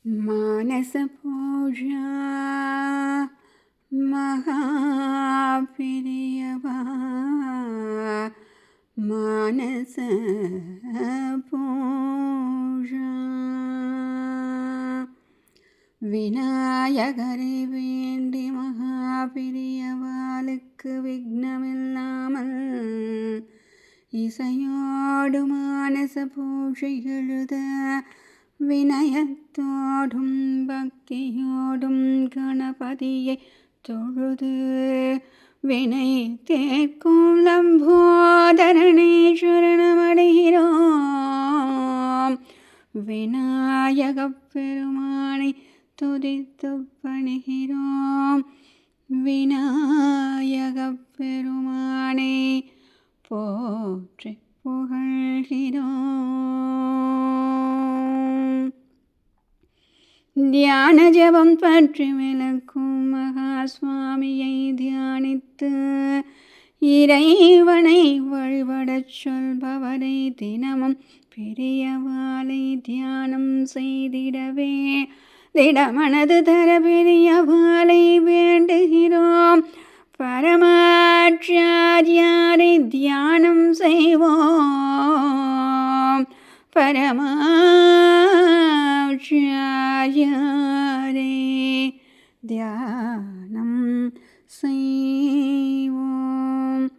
மானசபூஜா மகாபிரியவா மானச பூஜா விநாயகரை வேண்டி மகாபிரியவாளுக்கு விக்னமில்லாமல் இசையோடு மானச பூஜை எழுத வினயத்தோடும் பக்தியோடும் கணபதியை தொழுது வினை தேர்க்கும் லம்போதரனை சரணமடைகிறோம். விநாயகப் பெருமானை துதித்து பணிகிறோம். விநாயகப் பெருமானை போற்றி புகழ்கிறோம். தியான ஜபம் பற்றி விளக்கும் மகா சுவாமியை தியானித்து இறைவனை வழிபடச் சொல்பவரை தினமும் பெரியவாளை தியானம் செய்திடவே திடமனது தர பெரியவாளை வேண்டுகிறோம். பரமாச்சாரியாரை தியானம் செய்வோம். பரமாச்சாரியாரை தியானம் செய்வோம்.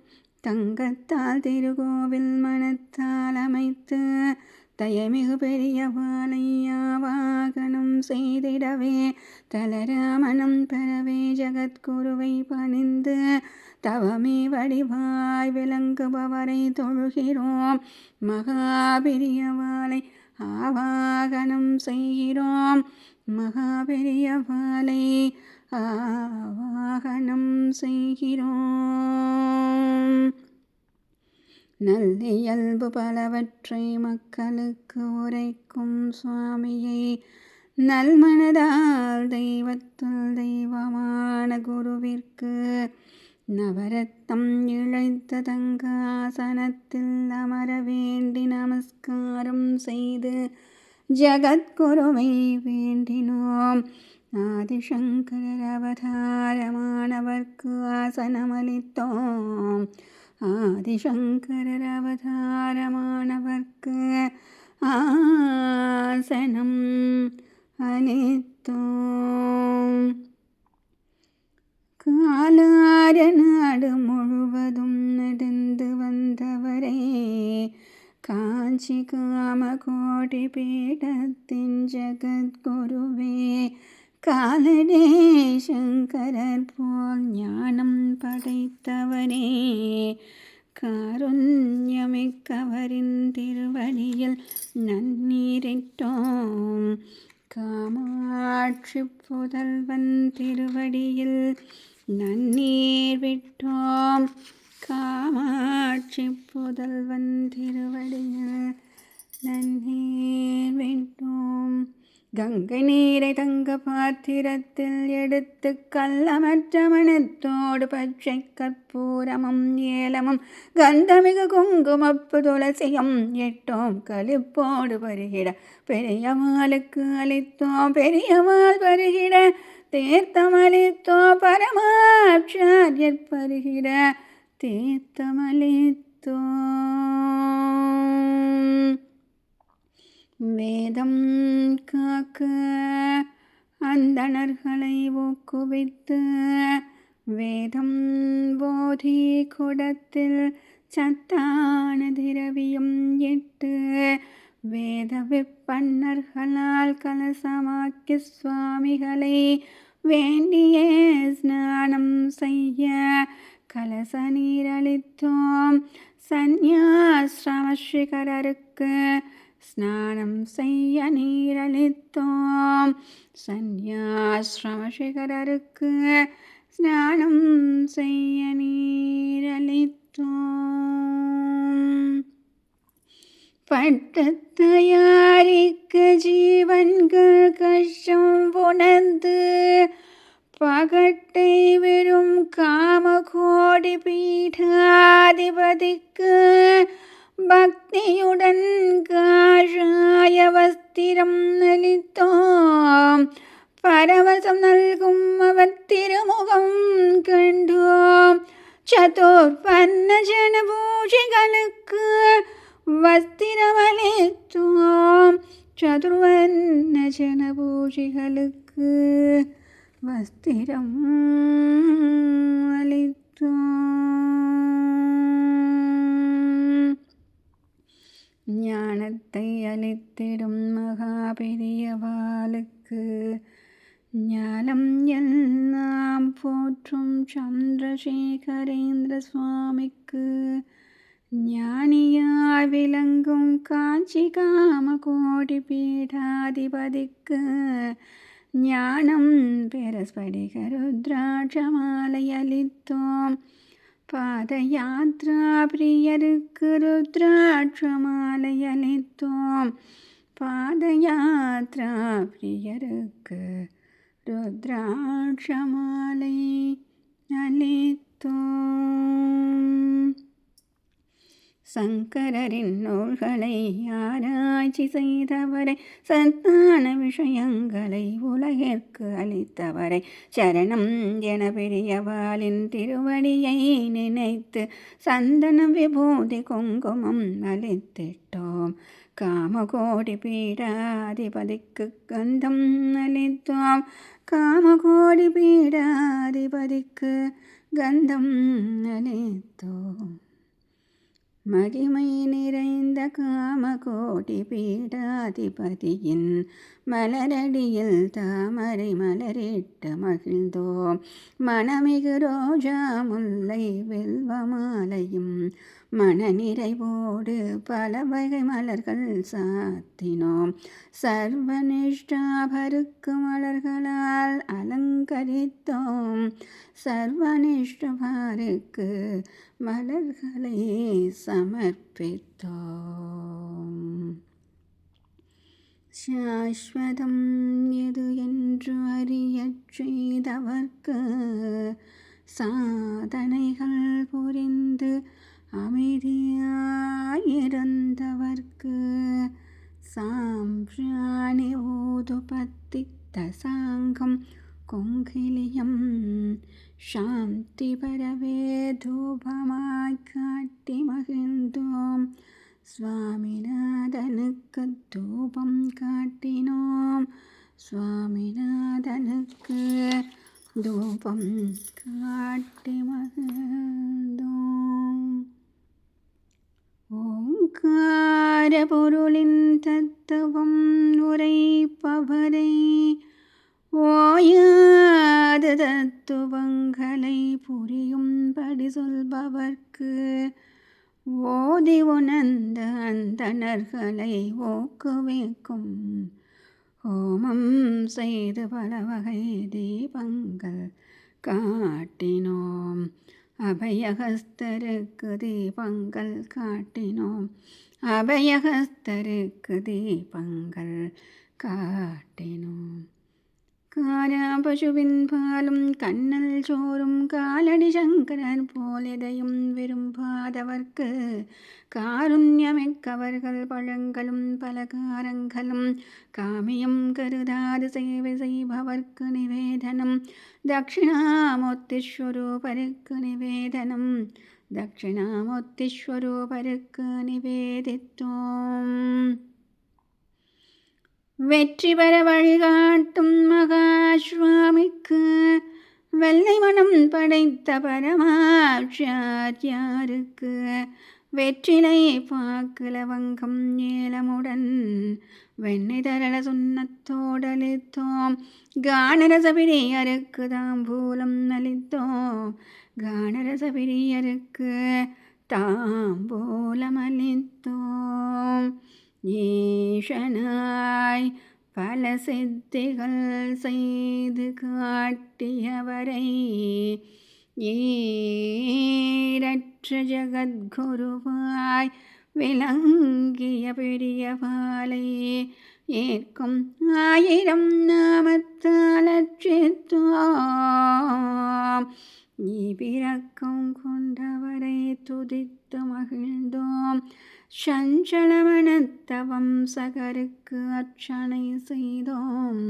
தங்கத்தால் திருக்கோவில் மனத்தால் அமைத்து தயமிகு பெரியவாளை ஆவாகனம் செய்திடவே தலராமனம் பெறவே ஜகத்குருவை பணிந்து தவமே வடிவாய் விளங்குபவரை தொழுகிறோம். மகாபெரியவாளை ஆவாகனம் செய்கிறோம். மகாபெரியவாளை ஆவாகனம் செய்கிறோம். நல்லியல்பு பலவற்றை மக்களுக்கு உரைக்கும் சுவாமியை நல்மனதால் தெய்வத்துள் தெய்வமான குருவிற்கு நவரத்தம் இழைத்த தங்காசனத்தில் அமர வேண்டி நமஸ்காரம் செய்து ஜகத்குருவை வேண்டினோம். ஆதிசங்கரர் அவதாரமானவர்க்கு ஆசனமளித்தோம். ஆதிசங்கரர் அவதாரமானவர்க்கு ஆசனம் அளித்தோம். காலார நாடு முழுவதும் நடந்து வந்தவரே காஞ்சி காமகோடி பீடத்தின் ஜகத்குருவே காலடே சங்கரர் போல் ஞானம் படைத்தவனே காருண்யமிக்கவரின் திருவடியில் நன்னீரிட்டோம். காமாட்சி புதல்வன் திருவடியில் நன்னீர் விட்டோம். காமாட்சி புதல்வன் திருவடியில் நன்னீர் விட்டோம். கங்கை நீரை தங்க பாத்திரத்தில் எடுத்து கள்ளமற்ற மனத்தோடு பச்சை கற்பூரமும் ஏலமும் கந்தமிகு குங்குமப்பு துளசியும் எட்டோம். களிப்போடு பருகிட பெரியவாளுக்கு அளித்தோம். பெரியவாள் பருகிட தீர்த்தமளித்தோம். பரமாச்சாரியர் பருகிட தீர்த்தமளித்தோம். வேதம் காக்க அந்தணர்களை ஊக்குவித்து வேதம் போதி குடத்தில் சத்தான திரவியம் இட்டு வேத விற்பன்னர்களால் கலசமாக்கி சுவாமிகளை வேண்டிய ஸ்நானம் செய்ய கலச நீரளித்தோம். சந்நியாசிரமஸ்ரீகரருக்கு ஸ்நானம் செய்ய நீரளித்தோம். சந்நியாசிரமஸ்ரீகரருக்கு ஸ்நானம் செய்ய நீரளித்தோம். பட்டு தயாரிக்க ஜீவன்கள் கஷ்டம் உணர்ந்து பகட்டை வெறும் காமகோடி பீடாதிபதிக்கு பக்தியுடன் காஷாய வஸ்திரம் அளித்தோம். பரவசம் நல்கும் அவர் திருமுகம் கண்டோம். சதுர்வர்ண ஜனபூஷிகளுக்கு வஸ்திரமளித்தோம். சதுர்வர்ண ஜனபூஷிகளுக்கு வஸ்திரம் அளித்தோம். ஞானத்தை அளித்திடும் மகா பெரியவாளுக்கு ஞானம் எல்லாம் போற்றும் சந்திரசேகரேந்திர சுவாமிக்கு ஞானியாய் விளங்கும் காஞ்சி காமகோடி பீடாதிபதிக்கு ஞானம் பெறஸ்படிக ருத்ராட்சமாலை அளித்தோம். பாதயாத்ரா பிரியருக்கு ருத்ராட்சமாலை அளித்தோம். பாதயாத்ரா பிரியருக்கு ருத்ராட்சமாலை அளித்தோம். சங்கரரின் நூல்களை ஆராய்ச்சி செய்தவரை, சந்தான விஷயங்களை உலகிற்கு அளித்தவரை, சரணம் என பெரியவாளின் திருவடியை நினைத்து சந்தனம் விபூதி குங்குமம் அளித்திட்டோம். காமகோடி பீடாதிபதிக்கு கந்தம் அளித்தோம். காமகோடி பீடாதிபதிக்கு கந்தம் அளித்தோம். மகிமை நிறைந்த காமகோடி பீடாதிபதியின் மலரடியில் தாமரை மலரிட்டு மகிழ்ந்தோம். மணமிகு ரோஜா முல்லை வெல்வமாலையும் மனநிறைவோடு பல வகை மலர்கள் சாத்தினோம். சர்வனிஷ்டாபருக்கு மலர்களால் அலங்கரித்தோம். சர்வனிஷ்டபாருக்கு மலர்களை சமர்ப்பித்தோம். சாஸ்வதம் எது என்று அறியச் செய்தவர்க்கு சாதனைகள் புரிந்து அமைதியாயிருந்தவர்க்கு சாம்பிராணி ஊதுபத்தி தசாங்கம் கொங்கிலியம் சாந்தி பரவே தூபமாய் காட்டி மகிழ்ந்தோம். சுவாமிநாதனுக்கு தூபம் காட்டினோம். சுவாமிநாதனுக்கு தூபம் காட்டி மகிழ்ந்தோம். ஓங்கார பொருளின் தத்துவம் உரைப்பவரை, ஓயாது தத்துவங்களை புரியும்படி சொல்பவர்க்கு, ஓதி உணர்ந்த அந்தணர்களை ஊக்குவிக்கும் ஹோமம் செய்து பல வகை தீபங்கள் காட்டினோம். அபயஹஸ்தருக்கு தீபங்கள் காட்டினோம். அபயஹஸ்தருக்கு தீபங்கள் காட்டினோம். காராபசுவின் பாலும் கண்ணல் சோறும் காலடி சங்கரன் போல் எதையும் விரும்பாதவர்க்கு, காருண்யமிக்கவர்கள் பழங்களும் பலகாரங்களும் காமியம் கருதாது சேவை செய்பவர்க்கு நிவேதனம். தட்சிணாமூர்த்திஸ்வரூபருக்கு நிவேதனம். தட்சிணாமூர்த்திஸ்வரூபருக்கு நிவேதித்தோம். வெற்றி பெற வழிகாட்டும் மகாஸ்வாமிக்கு, வெள்ளை மனம் படைத்த பரமாச்சாரியாருக்கு, வெற்றிலை பாக்கு லவங்கம் ஏலமுடன் வெண்ணெய் தரள சுண்ணத்தோடளித்தோம். கானரசபிரியருக்கு தாம்பூலம் அளித்தோம். கானரசபிரியருக்கு தாம்பூலம் அளித்தோம். ஈசனாய் பல சித்திகள் செய்து காட்டியவரை, ஈரற்ற ஜகத்குருவாய் விளங்கிய பெரியவாளை ஏற்கும் 1000 நாமத்தால் அர்ச்சித்தோம். இவ்விரக்கம் கொண்டவரை துதித்து மகிழ்ந்தோம். சஞ்சலமனத்தவம் சகருக்கு அர்ச்சனை செய்தோம்.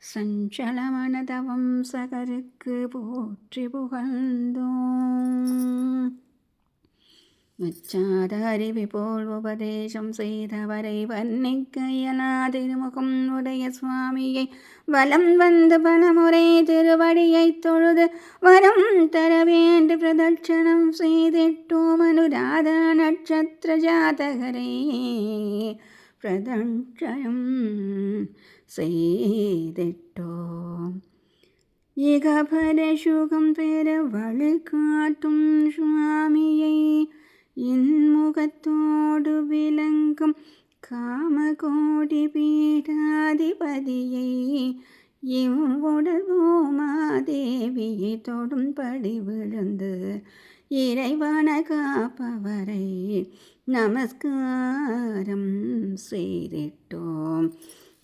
சஞ்சலமனதவம் சகருக்கு போற்றி புகழ்ந்தோம். வச்சாத அறிவி போல் உபதேசம் செய்தவரை வர்ணிக்க இயலாதிருமுகம் உடைய சுவாமியை வலம் வந்து பலமுறை திருவடியை தொழுது வரம் தர வேண்டு பிரதட்சணம் செய்திட்டோம். அனுராத நட்சத்திர ஜாதகரே பிரதட்சணம் செய்திட்டோம். இகபர சுகம் பெற வழிகாட்டும் சுவாமியை இன்முகத்தோடு விளங்கும் காமகோடி பீடாதிபதியை இவ்வுடல் பூமாதேவியை தொடும்படி விழுந்து இறைவன காப்பவரை நமஸ்காரம் செய்திட்டோம்.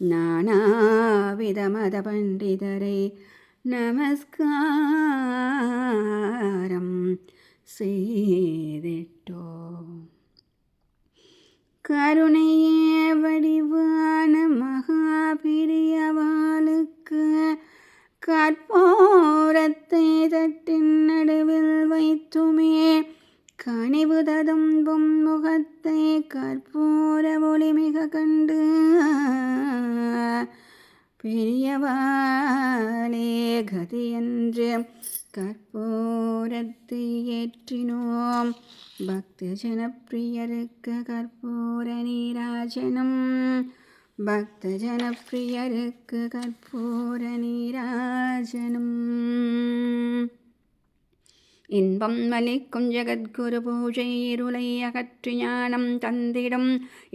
நானாவித மத பண்டிதரை நமஸ்காரம் செய்திட்டோம். கருணையே வடிவான மகாபிரியவாளுக்கு கற்பூரத்தை தட்டின் நடுவில் வைத்துமே கனிவு ததும்பும் முகத்தை கற்பூர ஒளிமிக கண்டு பெரியவாளே கதி என்று கற்பூரத்தை ஏற்றினோம். பக்த ஜனப்பிரியருக்கு கற்பூர நீராஜனம், பக்த ஜனப்பிரியருக்கு கற்பூர நீராஜனம். இன்பம் அளிக்கும் ஜெகத்குரு பூஜை இருளை அகற்றி ஞானம் தந்திடும்,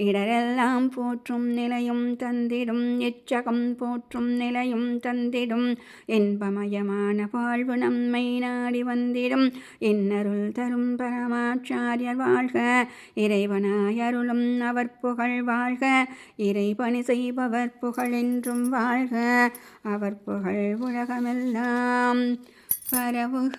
இடரெல்லாம் போற்றும் நிலையும் தந்திடும், எச்சகம் போற்றும் நிலையும் தந்திடும், இன்பமயமான வாழ்வு நம்மை நாடி வந்திடும். இன்னருள் தரும் பரமாச்சாரியர் வாழ்க, இறைவனாய் அருளும் அவர் புகழ் வாழ்க, இறைபணி செய்பவர் புகழ் என்றும் வாழ்க, அவர் புகழ் உலகமெல்லாம் பரவுக.